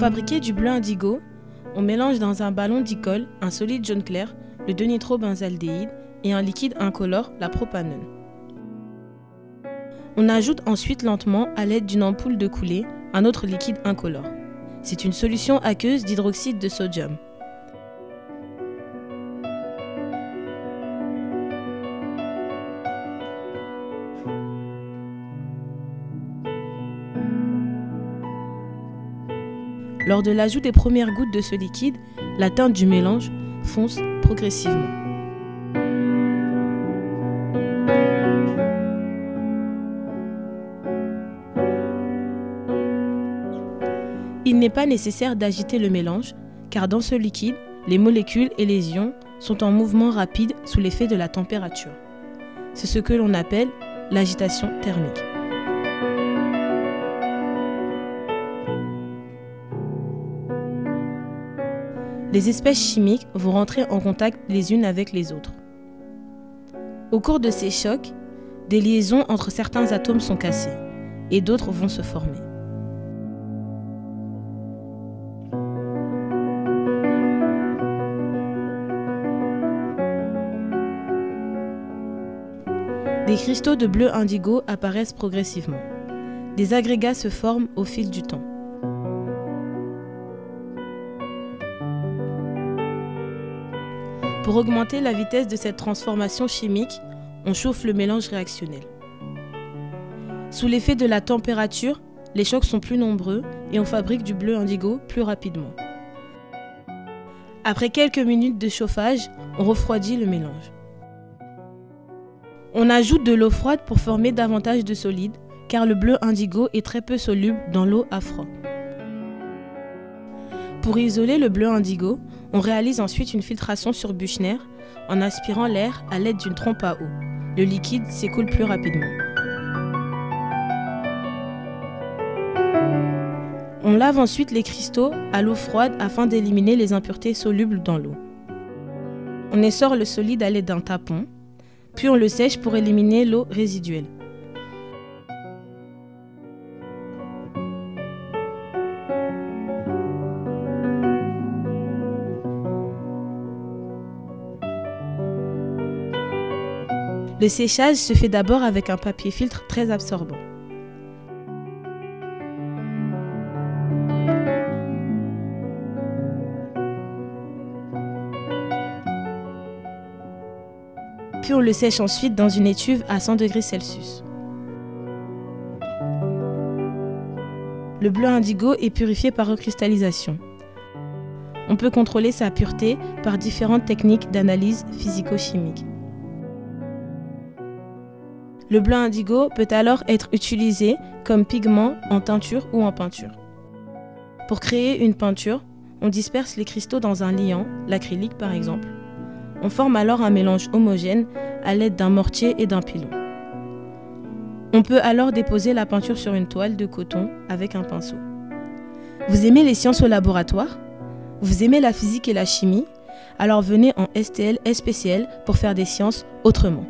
fabriquer du bleu indigo, on mélange dans un ballon d'icole un solide jaune clair, le 2-nitrobenzaldéhyde, et un liquide incolore, la propanone. On ajoute ensuite lentement, à l'aide d'une ampoule de coulée, un autre liquide incolore. C'est une solution aqueuse d'hydroxyde de sodium. Lors de l'ajout des premières gouttes de ce liquide, la teinte du mélange fonce progressivement. Il n'est pas nécessaire d'agiter le mélange, car dans ce liquide, les molécules et les ions sont en mouvement rapide sous l'effet de la température. C'est ce que l'on appelle l'agitation thermique. Les espèces chimiques vont rentrer en contact les unes avec les autres. Au cours de ces chocs, des liaisons entre certains atomes sont cassées et d'autres vont se former. Des cristaux de bleu indigo apparaissent progressivement. Des agrégats se forment au fil du temps. Pour augmenter la vitesse de cette transformation chimique, on chauffe le mélange réactionnel. Sous l'effet de la température, les chocs sont plus nombreux et on fabrique du bleu indigo plus rapidement. Après quelques minutes de chauffage, on refroidit le mélange. On ajoute de l'eau froide pour former davantage de solide, car le bleu indigo est très peu soluble dans l'eau à froid. Pour isoler le bleu indigo, on réalise ensuite une filtration sur Büchner en aspirant l'air à l'aide d'une trompe à eau. Le liquide s'écoule plus rapidement. On lave ensuite les cristaux à l'eau froide afin d'éliminer les impuretés solubles dans l'eau. On essore le solide à l'aide d'un tapon, puis on le sèche pour éliminer l'eau résiduelle. Le séchage se fait d'abord avec un papier filtre très absorbant. Puis on le sèche ensuite dans une étuve à 100 degrés Celsius. Le bleu indigo est purifié par recristallisation. On peut contrôler sa pureté par différentes techniques d'analyse physico-chimique. Le bleu indigo peut alors être utilisé comme pigment en teinture ou en peinture. Pour créer une peinture, on disperse les cristaux dans un liant, l'acrylique par exemple. On forme alors un mélange homogène à l'aide d'un mortier et d'un pilon. On peut alors déposer la peinture sur une toile de coton avec un pinceau. Vous aimez les sciences au laboratoire? Vous aimez la physique et la chimie? Alors venez en STL SPCL pour faire des sciences autrement.